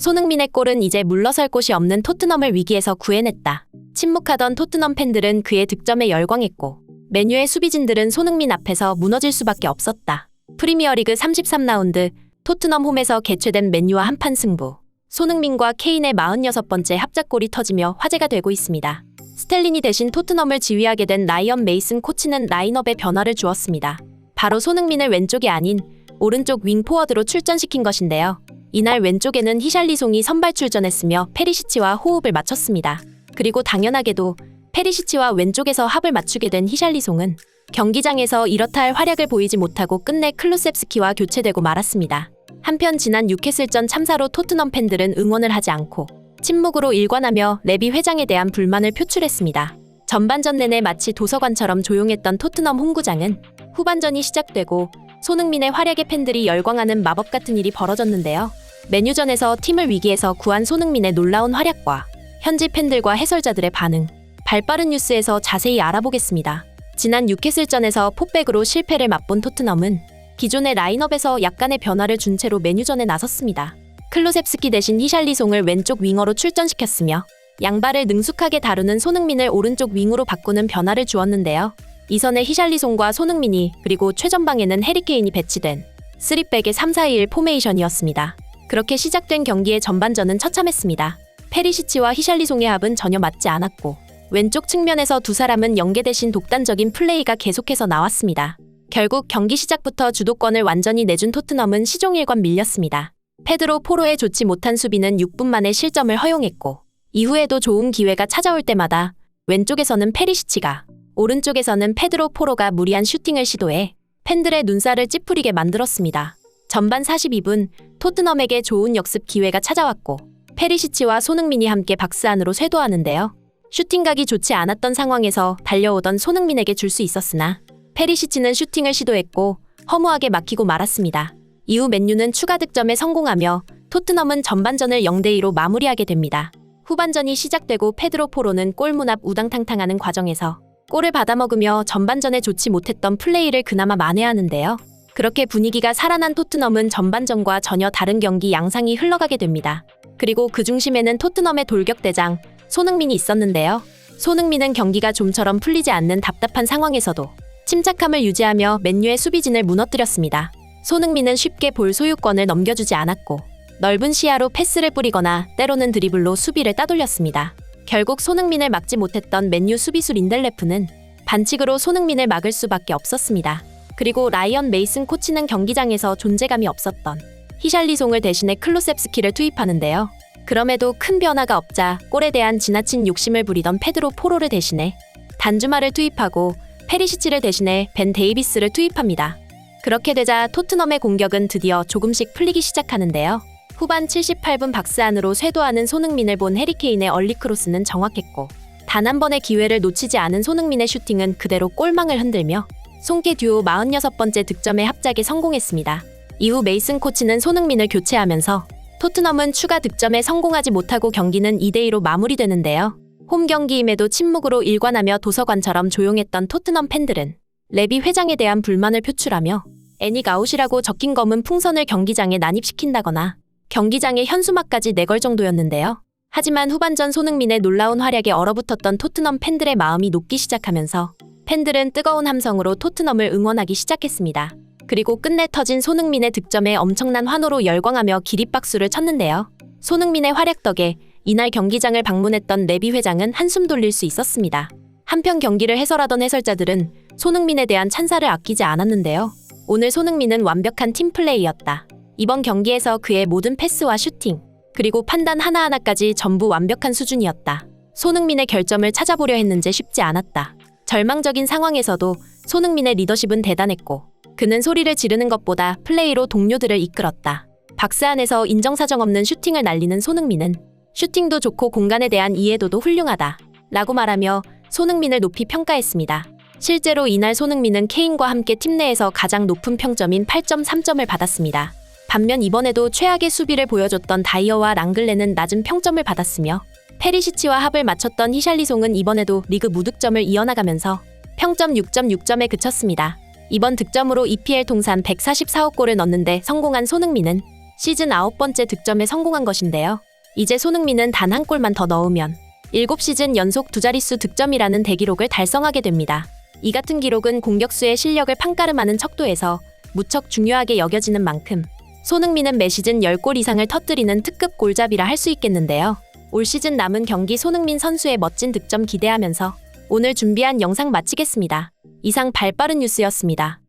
손흥민의 골은 이제 물러설 곳이 없는 토트넘을 위기에서 구해냈다. 침묵하던 토트넘 팬들은 그의 득점에 열광했고 맨유의 수비진들은 손흥민 앞에서 무너질 수밖에 없었다. 프리미어리그 33라운드 토트넘 홈에서 개최된 맨유와 한판 승부. 손흥민과 케인의 46번째 합작골이 터지며 화제가 되고 있습니다. 스텔린이 대신 토트넘을 지휘하게 된 라이언 메이슨 코치는 라인업에 변화를 주었습니다. 바로 손흥민을 왼쪽이 아닌 오른쪽 윙 포워드로 출전시킨 것인데요. 이날 왼쪽에는 히샬리송이 선발 출전했으며 페리시치와 호흡을 맞췄습니다. 그리고 당연하게도 페리시치와 왼쪽에서 합을 맞추게 된 히샬리송은 경기장에서 이렇다 할 활약을 보이지 못하고 끝내 클루셉스키와 교체되고 말았습니다. 한편 지난 뉴캐슬전 참사로 토트넘 팬들은 응원을 하지 않고 침묵으로 일관하며 레비 회장에 대한 불만을 표출했습니다. 전반전 내내 마치 도서관처럼 조용했던 토트넘 홈구장은 후반전이 시작되고 손흥민의 활약에 팬들이 열광하는 마법 같은 일이 벌어졌는데요. 맨유전에서 팀을 위기에서 구한 손흥민의 놀라운 활약과 현지 팬들과 해설자들의 반응, 발빠른 뉴스에서 자세히 알아보겠습니다. 지난 뉴캐슬전에서 포백으로 실패를 맛본 토트넘은 기존의 라인업에서 약간의 변화를 준 채로 맨유전에 나섰습니다. 클루셉스키 대신 히샬리송을 왼쪽 윙어로 출전시켰으며 양발을 능숙하게 다루는 손흥민을 오른쪽 윙으로 바꾸는 변화를 주었는데요. 이선에 히샬리송과 손흥민이 그리고 최전방에는 해리케인이 배치된 3백의 3-4-2-1 포메이션이었습니다. 그렇게 시작된 경기의 전반전은 처참했습니다. 페리시치와 히샬리송의 합은 전혀 맞지 않았고 왼쪽 측면에서 두 사람은 연계 대신 독단적인 플레이가 계속해서 나왔습니다. 결국 경기 시작부터 주도권을 완전히 내준 토트넘은 시종일관 밀렸습니다. 페드로 포로의 좋지 못한 수비는 6분 만에 실점을 허용했고 이후에도 좋은 기회가 찾아올 때마다 왼쪽에서는 페리시치가 오른쪽에서는 페드로 포로가 무리한 슈팅을 시도해 팬들의 눈살을 찌푸리게 만들었습니다. 전반 42분 토트넘에게 좋은 역습 기회가 찾아왔고 페리시치와 손흥민이 함께 박스 안으로 쇄도하는데요. 슈팅각이 좋지 않았던 상황에서 달려오던 손흥민에게 줄 수 있었으나 페리시치는 슈팅을 시도했고 허무하게 막히고 말았습니다. 이후 맨유는 추가 득점에 성공하며 토트넘은 전반전을 0-2로 마무리하게 됩니다. 후반전이 시작되고 페드로 포로는 골문 앞 우당탕탕하는 과정에서 골을 받아먹으며 전반전에 좋지 못했던 플레이를 그나마 만회하는데요. 그렇게 분위기가 살아난 토트넘은 전반전과 전혀 다른 경기 양상이 흘러가게 됩니다. 그리고 그 중심에는 토트넘의 돌격대장 손흥민이 있었는데요. 손흥민은 경기가 좀처럼 풀리지 않는 답답한 상황에서도 침착함을 유지하며 맨유의 수비진을 무너뜨렸습니다. 손흥민은 쉽게 볼 소유권을 넘겨주지 않았고 넓은 시야로 패스를 뿌리거나 때로는 드리블로 수비를 따돌렸습니다. 결국 손흥민을 막지 못했던 맨유 수비수 린델레프는 반칙으로 손흥민을 막을 수밖에 없었습니다. 그리고 라이언 메이슨 코치는 경기장에서 존재감이 없었던 히샬리송을 대신해 클루셉스키를 투입하는데요. 그럼에도 큰 변화가 없자 골에 대한 지나친 욕심을 부리던 페드로 포로를 대신해 단주마를 투입하고 페리시치를 대신해 벤 데이비스를 투입합니다. 그렇게 되자 토트넘의 공격은 드디어 조금씩 풀리기 시작하는데요. 후반 78분 박스 안으로 쇄도하는 손흥민을 본 해리케인의 얼리크로스는 정확했고 단 한 번의 기회를 놓치지 않은 손흥민의 슈팅은 그대로 골망을 흔들며 송케 듀오 46번째 득점에 합작에 성공했습니다. 이후 메이슨 코치는 손흥민을 교체하면서 토트넘은 추가 득점에 성공하지 못하고 경기는 2-2로 마무리되는데요. 홈 경기임에도 침묵으로 일관하며 도서관처럼 조용했던 토트넘 팬들은 레비 회장에 대한 불만을 표출하며 애닉 아웃이라고 적힌 검은 풍선을 경기장에 난입시킨다거나 경기장에 현수막까지 내걸 정도였는데요. 하지만 후반전 손흥민의 놀라운 활약에 얼어붙었던 토트넘 팬들의 마음이 녹기 시작하면서 팬들은 뜨거운 함성으로 토트넘을 응원하기 시작했습니다. 그리고 끝내 터진 손흥민의 득점에 엄청난 환호로 열광하며 기립박수를 쳤는데요. 손흥민의 활약 덕에 이날 경기장을 방문했던 레비 회장은 한숨 돌릴 수 있었습니다. 한편 경기를 해설하던 해설자들은 손흥민에 대한 찬사를 아끼지 않았는데요. 오늘 손흥민은 완벽한 팀플레이였다. 이번 경기에서 그의 모든 패스와 슈팅, 그리고 판단 하나하나까지 전부 완벽한 수준이었다. 손흥민의 결점을 찾아보려 했는지 쉽지 않았다. 절망적인 상황에서도 손흥민의 리더십은 대단했고 그는 소리를 지르는 것보다 플레이로 동료들을 이끌었다. 박스 안에서 인정사정 없는 슈팅을 날리는 손흥민은 슈팅도 좋고 공간에 대한 이해도도 훌륭하다 라고 말하며 손흥민을 높이 평가했습니다. 실제로 이날 손흥민은 케인과 함께 팀 내에서 가장 높은 평점인 8.3점을 받았습니다. 반면 이번에도 최악의 수비를 보여줬던 다이어와 랑글레는 낮은 평점을 받았으며 페리시치와 합을 맞췄던 히샬리송은 이번에도 리그 무득점을 이어나가면서 평점 6.6점에 그쳤습니다. 이번 득점으로 EPL 통산 144억 골을 넣는데 성공한 손흥민은 시즌 9번째 득점에 성공한 것인데요. 이제 손흥민은 단 한 골만 더 넣으면 7시즌 연속 두 자릿수 득점이라는 대기록을 달성하게 됩니다. 이 같은 기록은 공격수의 실력을 판가름하는 척도에서 무척 중요하게 여겨지는 만큼 손흥민은 매 시즌 10골 이상을 터뜨리는 특급 골잡이라 할 수 있겠는데요. 올 시즌 남은 경기 손흥민 선수의 멋진 득점 기대하면서 오늘 준비한 영상 마치겠습니다. 이상 발빠른 뉴스였습니다.